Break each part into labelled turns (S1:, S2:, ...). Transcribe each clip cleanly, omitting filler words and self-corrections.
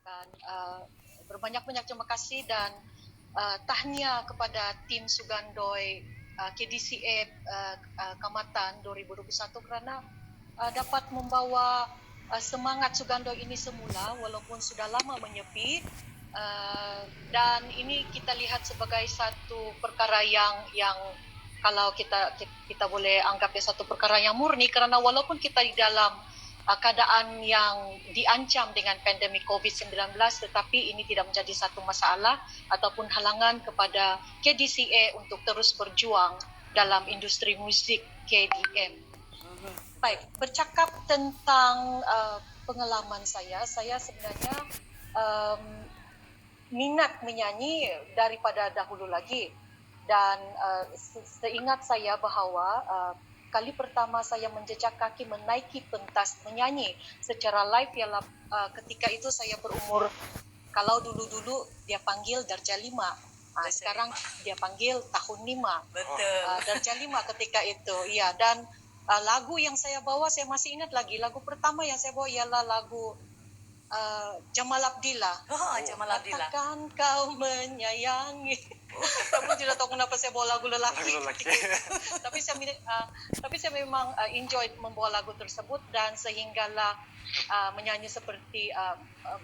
S1: mengucapkan berbanyak-banyak terima kasih dan tahniah kepada tim Sugandoi KDCA Kamatan 2021 kerana dapat membawa semangat Sugandoi ini semula walaupun sudah lama menyepi, dan ini kita lihat sebagai satu perkara yang kalau kita boleh anggap satu perkara yang murni, kerana walaupun kita di dalam keadaan yang diancam dengan pandemik COVID-19, tetapi ini tidak menjadi satu masalah ataupun halangan kepada KDCA untuk terus berjuang dalam industri muzik KDM. Baik, bercakap tentang pengalaman saya sebenarnya minat menyanyi daripada dahulu lagi, dan seingat saya bahawa kali pertama saya menjejak kaki menaiki pentas menyanyi secara live ialah ketika itu saya berumur, kalau dulu-dulu dia panggil darjah 5, sekarang dia panggil tahun 5.
S2: Betul.
S1: Darjah 5 ketika itu. Ya, dan lagu yang saya bawa saya masih ingat lagi. Lagu pertama yang saya bawa ialah lagu Jamal Abdillah.
S2: Jamal Abdillah.
S1: Katakan kau menyayangi. Saya pun tidak tahu kenapa saya bawa lagu lelaki. Tapi saya memang enjoy membawa lagu tersebut, dan sehinggalah menyanyi seperti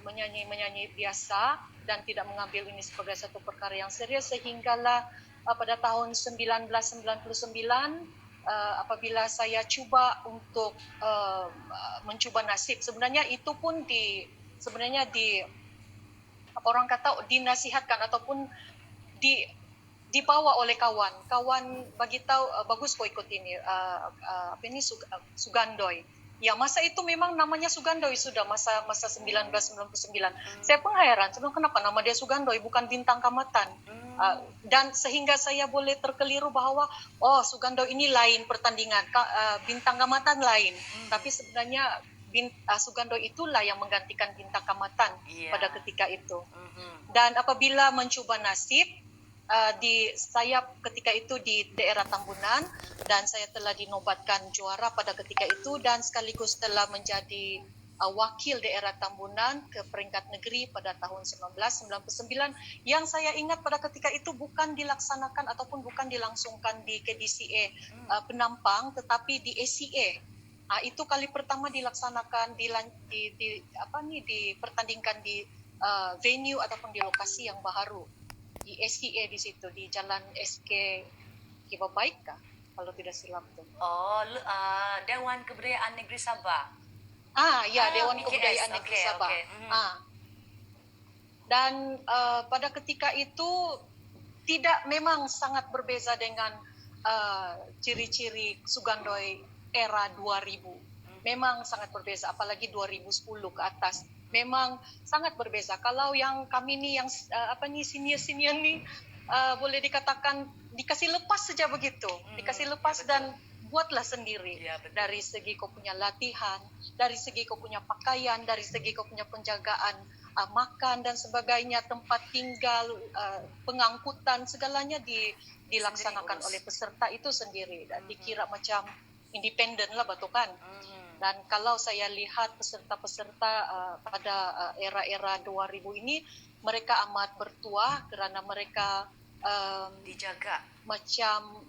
S1: menyanyi biasa dan tidak mengambil ini sebagai satu perkara yang serius, sehinggalah pada tahun 1999 apabila saya cuba untuk mencuba nasib. Sebenarnya itu pun orang kata dinasihatkan ataupun dibawa oleh kawan bagi tahu bagus kau ikut ini Sugandoi. Ya, masa itu memang namanya Sugandoi sudah masa 1999. Saya pun heran, kenapa nama dia Sugandoi bukan Bintang Kamatan. Dan sehingga saya boleh terkeliru bahawa Sugandoi ini lain pertandingan, Bintang Kamatan lain. Tapi sebenarnya Sugandoi itulah yang menggantikan Bintang Kamatan pada ketika itu. Dan apabila mencuba nasib, saya ketika itu di daerah Tambunan, dan saya telah dinobatkan juara pada ketika itu, dan sekaligus telah menjadi wakil daerah Tambunan ke peringkat negeri pada tahun 1999, yang saya ingat pada ketika itu bukan dilaksanakan ataupun bukan dilangsungkan di KDCA Penampang, tetapi di ACA. Itu kali pertama dilaksanakan dipertandingkan di venue ataupun di lokasi yang baru di SCA di situ, di Jalan SK Kibabaika kalau tidak silap tu.
S2: Dewan Kebudayaan Negeri Sabah.
S1: Dewan Kebudayaan Negeri Sabah. Dan pada ketika itu memang sangat berbeza dengan ciri-ciri Sugandoi era 2000. Memang sangat berbeza, apalagi 2010 ke atas. Memang sangat berbeza. Kalau yang kami ni yang senior ni boleh dikatakan dikasih lepas saja begitu. Dikasih lepas dan buatlah sendiri. Dari segi kau punya latihan, dari segi kau punya pakaian, dari segi kau punya penjagaan makan dan sebagainya, tempat tinggal, pengangkutan, segalanya dilaksanakan oleh peserta itu sendiri, dan dikira macam independen lah betul kan. Dan kalau saya lihat peserta-peserta pada era-era 2000 ini, mereka amat bertuah kerana mereka
S2: dijaga.
S1: Macam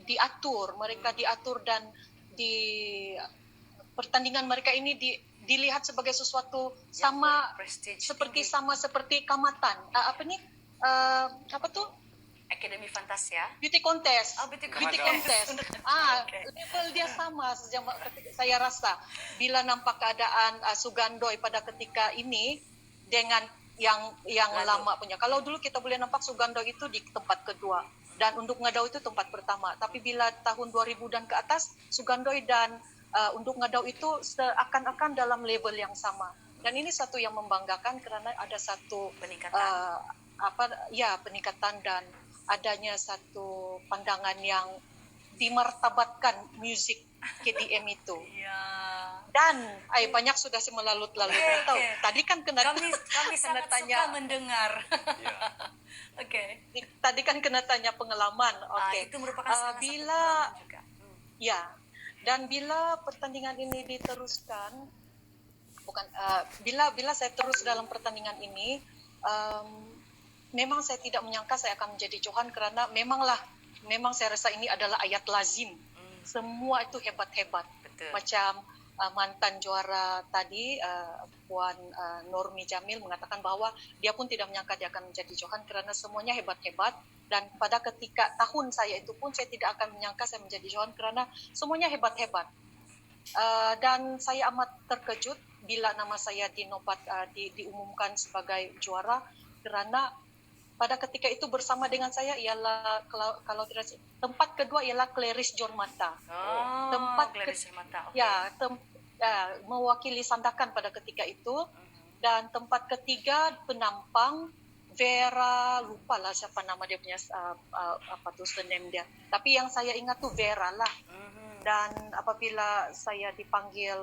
S1: diatur, mereka diatur, dan di pertandingan mereka ini dilihat sebagai sesuatu sama seperti kamatan.
S2: Akademi Fantasia.
S1: Beauty contest.
S2: Beauty
S1: contest. Level dia sama saya rasa. Bila nampak keadaan Sugandoi pada ketika ini dengan yang lama punya. Kalau dulu kita boleh nampak Sugandoi itu di tempat kedua, dan Unduk Ngadau itu tempat pertama. Tapi bila tahun 2000 dan ke atas, Sugandoi dan Unduk Ngadau itu seakan-akan dalam level yang sama. Dan ini satu yang membanggakan kerana ada satu peningkatan. Peningkatan dan adanya satu pandangan yang dimartabatkan muzik KDM itu. Dan banyak sudah saya melalut-lalut. Tadi kan
S2: kami sangat suka mendengar.
S1: Tadi kan kena tanya pengalaman.
S2: Itu merupakan salah satu pengalaman juga.
S1: Dan bila pertandingan ini diteruskan, bukan bila saya terus dalam pertandingan ini, memang saya tidak menyangka saya akan menjadi Johan, karena memang saya rasa ini adalah ayat lazim. Semua itu hebat-hebat.
S2: Betul.
S1: Macam mantan juara tadi, Puan Nurmi Jamil mengatakan bahwa dia pun tidak menyangka dia akan menjadi Johan karena semuanya hebat-hebat. Dan pada ketika tahun saya itu pun saya tidak akan menyangka saya menjadi Johan karena semuanya hebat-hebat. Dan saya amat terkejut bila nama saya diumumkan sebagai juara, karena pada ketika itu bersama dengan saya ialah kalau tidak, tempat kedua ialah Clarice John Mata.
S2: Clarice John Mata. Okay.
S1: Ya, mewakili Sandakan pada ketika itu. Dan tempat ketiga penampang Vera, lupa lah siapa nama dia punya surname dia. Tapi yang saya ingat tuh Vera lah. Dan apabila saya dipanggil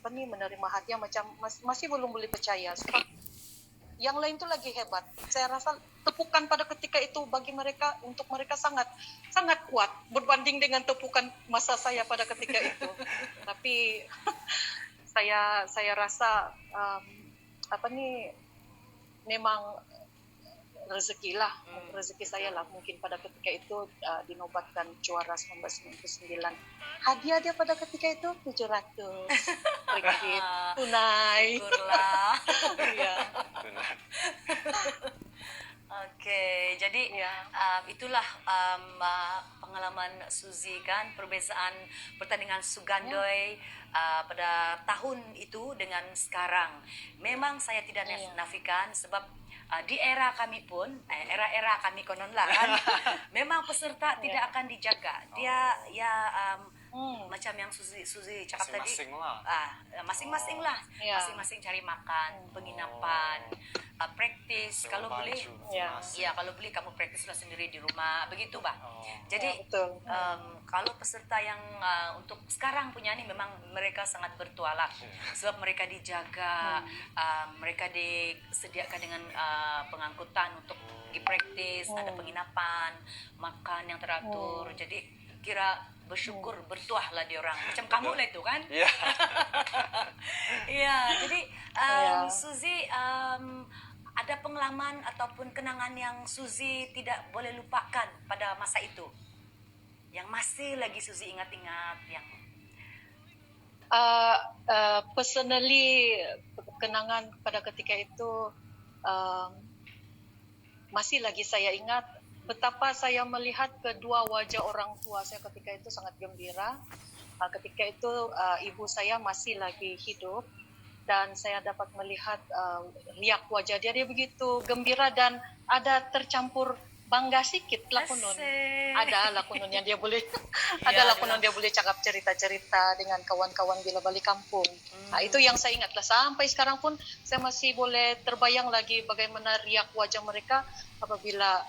S1: menerima hadiah, macam masih belum boleh percaya. Sebab yang lain tuh lagi hebat. Saya rasa tepukan pada ketika itu bagi mereka, untuk mereka sangat kuat berbanding dengan tepukan masa saya pada ketika itu. Tapi saya rasa memang rezeki saya lah mungkin pada ketika itu dinobatkan juara 1999. Hadiah dia pada ketika itu 700 ringgit tunai.
S2: Syukurlah.
S1: Ya.
S2: Oke, jadi itulah pengalaman Suzy kan, perbezaan pertandingan Sugandoi pada tahun itu dengan sekarang. Memang saya tidak nafikan sebab di era kami pun, era kami konon lah kan, memang peserta tidak akan dijaga. Dia macam yang Suzy cakap
S3: masing-masing
S2: tadi,
S3: lah.
S2: Masing-masing lah, masing-masing cari makan, penginapan, praktis. Kalau boleh, kalau boleh kamu praktislah sendiri di rumah, begitu bah. Jadi
S1: betul.
S2: Kalau peserta yang untuk sekarang punya ni memang mereka sangat bertualang, sebab mereka dijaga, mereka disediakan dengan pengangkutan untuk pergi praktis, ada penginapan, makan yang teratur. Jadi kira bersyukur, bertuah lah diorang. Macam kamu lah itu kan?
S3: Iya.
S2: Ya, jadi Suzy, ada pengalaman ataupun kenangan yang Suzy tidak boleh lupakan pada masa itu? Yang masih lagi Suzy ingat-ingat yang
S1: personally, kenangan pada ketika itu masih lagi saya ingat betapa saya melihat kedua wajah orang tua saya ketika itu sangat gembira. Ketika itu ibu saya masih lagi hidup dan saya dapat melihat riak wajah dia begitu gembira dan ada tercampur bangga sikit lakonon. Ada lakonon yang dia boleh dia boleh cakap cerita-cerita dengan kawan-kawan bila balik kampung. Itu yang saya ingat lah, sampai sekarang pun saya masih boleh terbayang lagi bagaimana riak wajah mereka apabila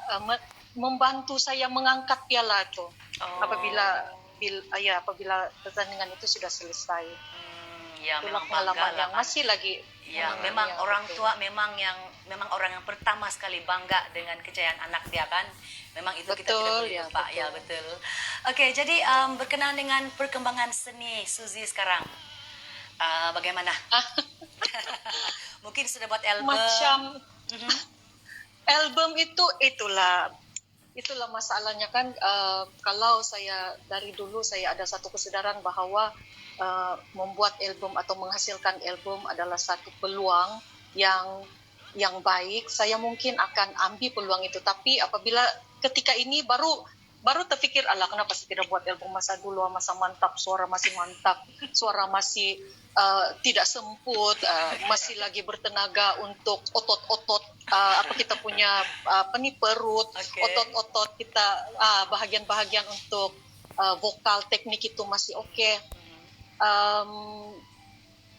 S1: membantu saya mengangkat piala itu. Apabila pertandingan itu sudah selesai. Itulah pengalaman yang masih lagi.
S2: Ya, memang orang tua memang orang yang pertama sekali bangga dengan kejayaan anak dia kan. Memang itu kita tidak boleh lupa. Ya, betul. Oke, jadi berkenaan dengan perkembangan seni Suzy sekarang. Bagaimana? Mungkin sudah buat album.
S1: Macam album itulah masalahnya kan. Kalau saya dari dulu saya ada satu kesadaran bahawa membuat album atau menghasilkan album adalah satu peluang yang baik. Saya mungkin akan ambil peluang itu, tapi apabila ketika ini baru terfikir, alah kenapa saya tidak buat album masa dulu, masa mantap, suara masih mantap, suara masih tidak semput, masih lagi bertenaga untuk otot-otot kita punya perut, otot-otot kita, bahagian-bahagian untuk vokal teknik itu masih okey.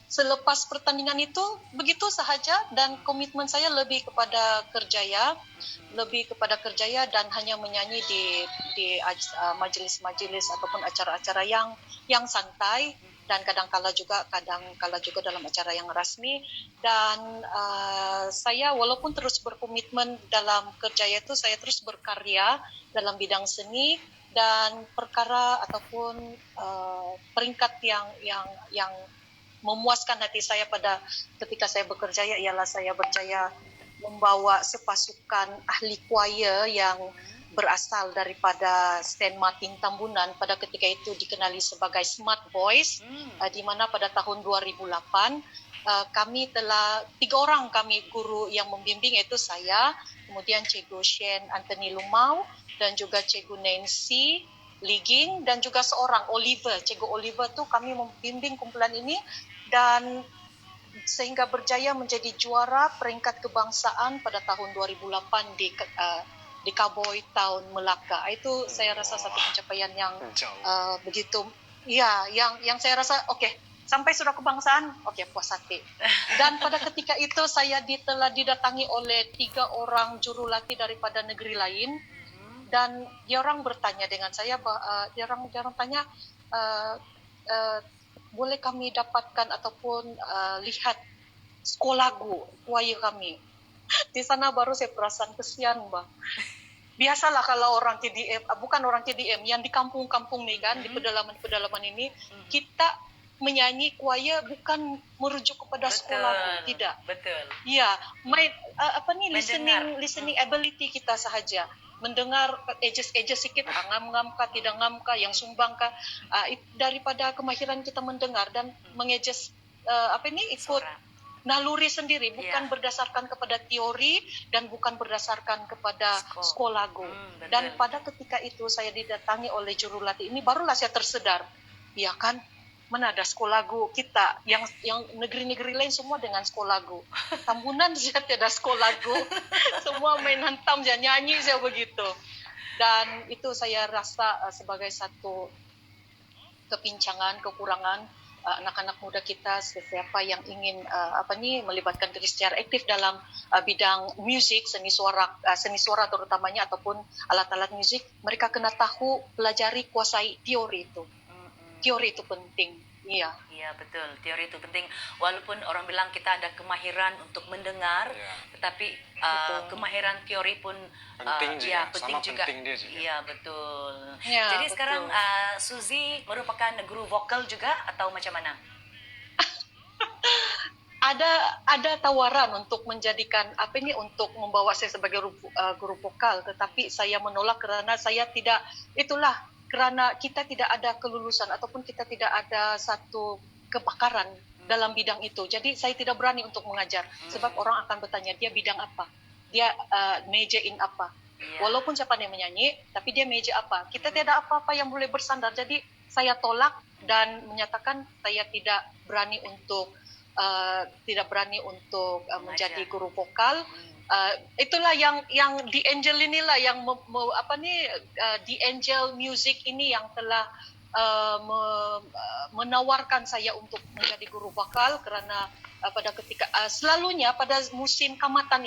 S1: Selepas pertandingan itu begitu sahaja dan komitmen saya lebih kepada kerjaya dan hanya menyanyi di majelis-majelis ataupun acara-acara yang santai dan kadang-kala juga dalam acara yang rasmi. Dan saya walaupun terus berkomitmen dalam kerjaya itu, saya terus berkarya dalam bidang seni dan perkara ataupun peringkat yang memuaskan hati saya pada ketika saya bekerja ialah saya berjaya membawa sepasukan ahli choir yang berasal daripada St. Martin Tambunan, pada ketika itu dikenali sebagai Smart Boys, di mana pada tahun 2008 kami telah 3 orang kami guru yang membimbing, iaitu saya, kemudian Cikgu Shen Anthony Lumau dan juga Cikgu Nancy Liging dan juga seorang Oliver, Cikgu Oliver tu kami membimbing kumpulan ini dan sehingga berjaya menjadi juara peringkat kebangsaan pada tahun 2008 di Cowboy Town Melaka. Itu saya rasa satu pencapaian yang begitu, ya, yang saya rasa sampai sudah kebangsaan, puas hati. Dan pada ketika itu saya telah didatangi oleh 3 orang jurulatih daripada negeri lain dan dia orang bertanya dengan saya, dia orang tanya, boleh kami dapatkan ataupun lihat skolagu choir kami. Di sana baru saya perasan kesian, Bang. Biasalah kalau orang TDM, bukan orang TDM, yang di kampung-kampung nih kan, di pedalaman-pedalaman ini, kita menyanyi choir bukan merujuk kepada skolagu, tidak.
S2: Betul.
S1: Ya, listening ability kita sahaja. Mendengar edges sikit, ngam kah, tidak ngam kah, yang sumbang kah, daripada kemahiran kita mendengar dan mengejes ikut naluri sendiri, bukan berdasarkan kepada teori dan bukan berdasarkan kepada skolagu. Dan pada ketika itu saya didatangi oleh jurulatih ini, barulah saya tersedar, ya kan, mana ada skolagu kita, yang negeri-negeri lain semua dengan skolagu. Tambunan saya tidak skolagu, semua main hantam saja, nyanyi saya begitu. Dan itu saya rasa sebagai satu kepincangan, kekurangan anak-anak muda kita, siapa yang ingin melibatkan diri secara aktif dalam bidang musik, seni suara terutamanya ataupun alat-alat musik, mereka kena tahu, pelajari, kuasai teori itu. Teori itu penting. Iya.
S2: Iya, betul. Teori itu penting. Walaupun orang bilang kita ada kemahiran untuk mendengar, tetapi kemahiran teori pun penting juga. Iya, betul.
S1: Ya,
S2: jadi
S1: betul.
S2: Sekarang Suzy merupakan guru vokal juga atau macam mana?
S1: Ada tawaran untuk menjadikan untuk membawa saya sebagai guru vokal, tetapi saya menolak kerana saya tidak, kerana kita tidak ada kelulusan ataupun kita tidak ada satu kepakaran dalam bidang itu. Jadi saya tidak berani untuk mengajar sebab orang akan bertanya dia bidang apa, dia major in apa. Walaupun siapa yang menyanyi, tapi dia major apa. Kita tidak apa-apa yang boleh bersandar. Jadi saya tolak dan menyatakan saya tidak berani untuk menjadi guru vokal. Itulah yang The Angel inilah yang The Angel Music ini yang telah menawarkan saya untuk menjadi guru vokal kerana pada ketika selalunya pada musim kamatan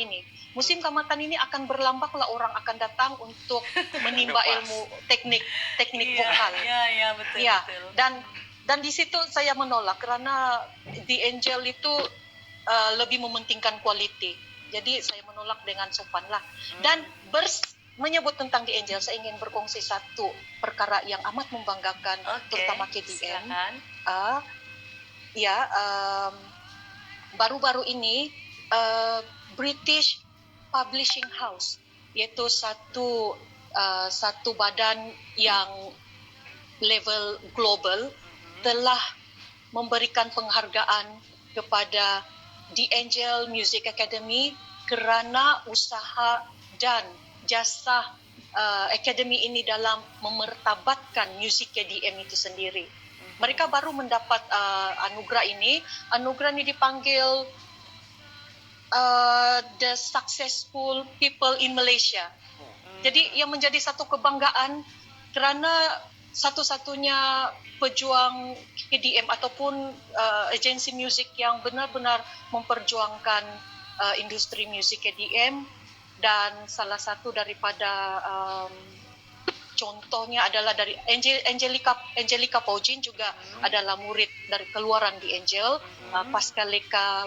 S1: ini akan berlambaklah orang akan datang untuk menimba ilmu teknik vokal.
S2: Iya, betul.
S1: Ya, dan di situ saya menolak kerana The Angel itu lebih mementingkan quality. Jadi saya menolak dengan sopan lah. Dan menyebut tentang The Angel, saya ingin berkongsi satu perkara yang amat membanggakan, terutama KDM. Baru-baru ini British Publishing House, yaitu satu badan yang level global, telah memberikan penghargaan kepada The Angel Music Academy kerana usaha dan jasa akademi ini dalam memertabatkan muzik KDM itu sendiri. Mereka baru mendapat anugerah ini. Anugerah ini dipanggil The Successful People in Malaysia. Jadi yang menjadi satu kebanggaan kerana satu-satunya pejuang KDM ataupun agensi muzik yang benar-benar memperjuangkan industri muzik KDM, dan salah satu daripada contohnya adalah dari Angelica Paujin juga adalah murid dari keluaran The Angel. Pascal Leka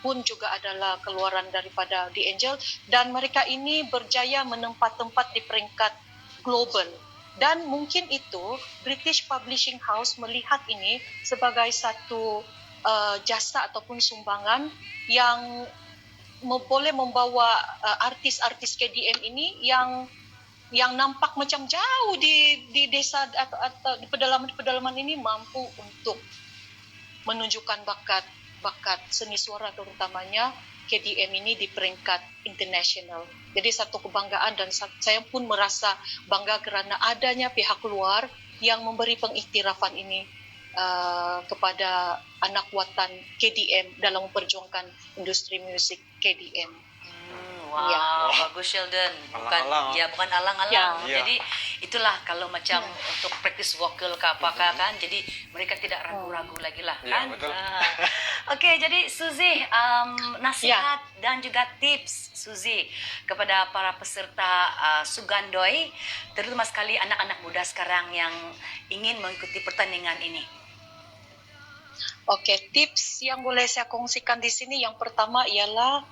S1: pun juga adalah keluaran daripada The Angel, dan mereka ini berjaya menempat-tempat di peringkat global. Dan mungkin itu British Publishing House melihat ini sebagai satu jasa ataupun sumbangan yang boleh membawa artis-artis KDM ini yang nampak macam jauh di desa atau di pedalaman ini mampu untuk menunjukkan bakat seni suara terutamanya KDM ini di peringkat internasional. Jadi satu kebanggaan dan saya pun merasa bangga kerana adanya pihak luar yang memberi pengiktirafan ini kepada anak watan KDM dalam memperjuangkan industri musik KDM.
S2: Wow,
S1: Ya.
S2: bagus Sheldon.
S3: Alang-alang.
S2: Bukan alang-alang.
S3: Ya.
S2: Jadi itulah kalau macam untuk practice vokal ke apakah kan. Jadi mereka tidak ragu-ragu lagi lah
S3: Ya,
S2: kan.
S3: betul.
S2: Okey, jadi Suzy, nasihat dan juga tips Suzy kepada para peserta Sugandoi, terutama sekali anak-anak muda sekarang yang ingin mengikuti pertandingan ini.
S1: Okey, tips yang boleh saya kongsikan di sini yang pertama ialah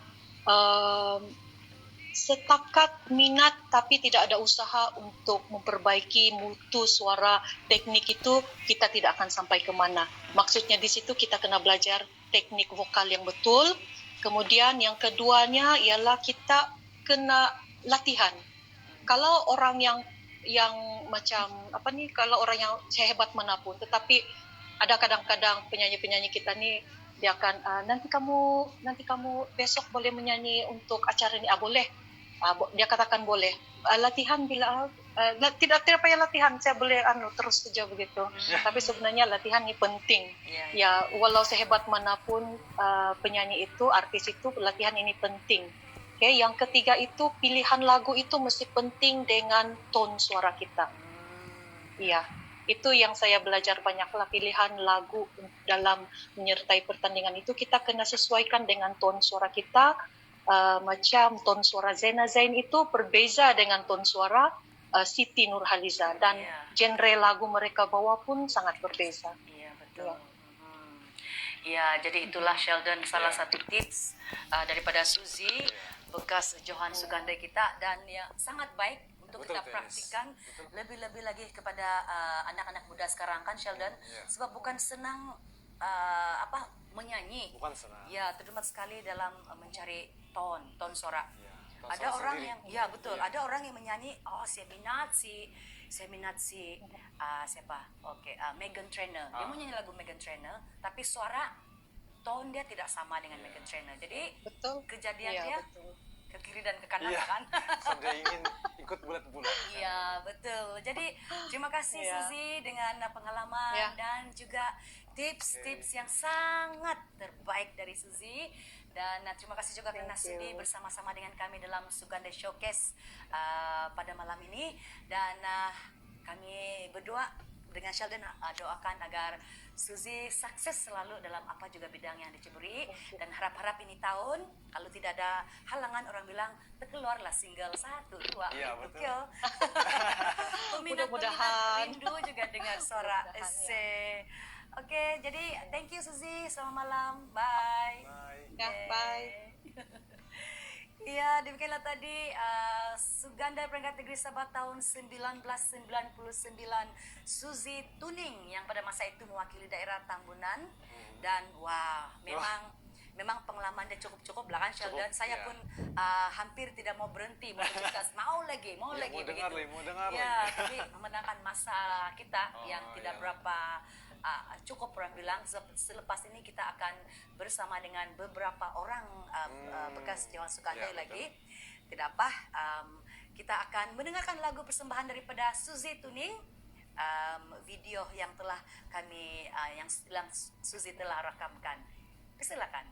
S1: setakat minat tapi tidak ada usaha untuk memperbaiki mutu suara teknik itu, kita tidak akan sampai ke mana. Maksudnya di situ kita kena belajar teknik vokal yang betul. Kemudian yang keduanya ialah kita kena latihan. Kalau orang yang macam kalau orang yang sehebat manapun, tetapi ada kadang-kadang penyanyi-penyanyi kita ni dia akan nanti kamu besok boleh menyanyi untuk acara ni, boleh. Dia katakan boleh. Latihan bila tidak payah latihan, saya boleh terus saja begitu. Tapi sebenarnya latihan ni penting. Ya, walau sehebat manapun penyanyi itu, artis itu, latihan ini penting. Okay, yang ketiga itu pilihan lagu itu mesti penting dengan tone suara kita. Ya, itu yang saya belajar banyaklah, pilihan lagu dalam menyertai pertandingan itu kita kena sesuaikan dengan tone suara kita. Macam tone suara Zena Zain itu berbeza dengan tone suara Siti Nurhaliza dan genre lagu mereka bawa pun sangat berbeza.
S2: Iya, betul. Ya, jadi itulah Sheldon salah satu tips daripada Suzy, bekas Johan Sugandai kita, dan ya sangat baik untuk
S3: Betul,
S2: kita
S3: Tenis.
S2: praktikan lebih-lebih lagi kepada anak-anak muda sekarang kan Sheldon, sebab bukan senang menyanyi.
S3: Bukan senang.
S2: Ya, terutama sekali dalam mencari tone suara.
S3: Ya,
S2: Ada
S3: suara
S2: orang
S3: sendiri.
S2: yang betul, ada orang yang menyanyi, saya minat si siapa? Meghan Trainor. Dia mau nyanyi lagu Meghan Trainor, tapi suara tone dia tidak sama dengan Meghan Trainor. Jadi
S1: Betul.
S2: kejadian
S1: Ya,
S2: dia
S1: betul.
S2: ke kiri dan ke kanan
S3: Iya.
S2: kan.
S3: So, dia ingin ikut bulat-bulat.
S2: Iya, betul. Jadi terima kasih
S1: Ya.
S2: Suzy dengan pengalaman
S1: Ya.
S2: dan juga tips-tips yang sangat terbaik dari Suzy. Dan terima kasih juga kerana
S1: Thank you.
S2: sudi bersama-sama dengan kami dalam Sugandai Showcase pada malam ini. Dan kami berdua dengan Sheldon doakan agar Suzy sukses selalu dalam apa juga bidang yang diceburi. Dan harap-harap ini tahun, kalau tidak ada halangan, orang bilang terkeluarlah single 1, 2,
S3: Iya,
S2: itu
S3: betul.
S2: Kyo. Peminat-peminat
S1: Mudah-mudahan.
S2: rindu juga dengar suara
S1: Mudah-mudahan,
S2: Ese. Oke, jadi thank you Suzy, selamat malam, bye.
S3: Bye.
S1: Ya, bye.
S2: Ya, demikianlah tadi Sugandai Peringkat Negeri Sabah tahun 1999 Suzy Tuning yang pada masa itu mewakili daerah Tambunan. Dan wah, memang pengalaman dia cukup lah kan Sheldon.
S3: Cukup,
S2: Saya
S3: ya.
S2: pun hampir tidak mau berhenti, mau lagi
S3: Ya,
S2: lagi
S3: mau dengar
S2: begitu.
S3: lagi, mau dengar
S2: Ya,
S3: lagi.
S2: tapi memenangkan masa kita yang tidak
S3: ya.
S2: berapa cukup, orang bilang. Selepas ini kita akan bersama dengan beberapa orang bekas Johan Sugandai
S3: Ya,
S2: lagi. Tidak apa, kita akan mendengarkan lagu persembahan daripada Suzy Tuning, video yang telah kami yang Suzy telah rakamkan. Silakan.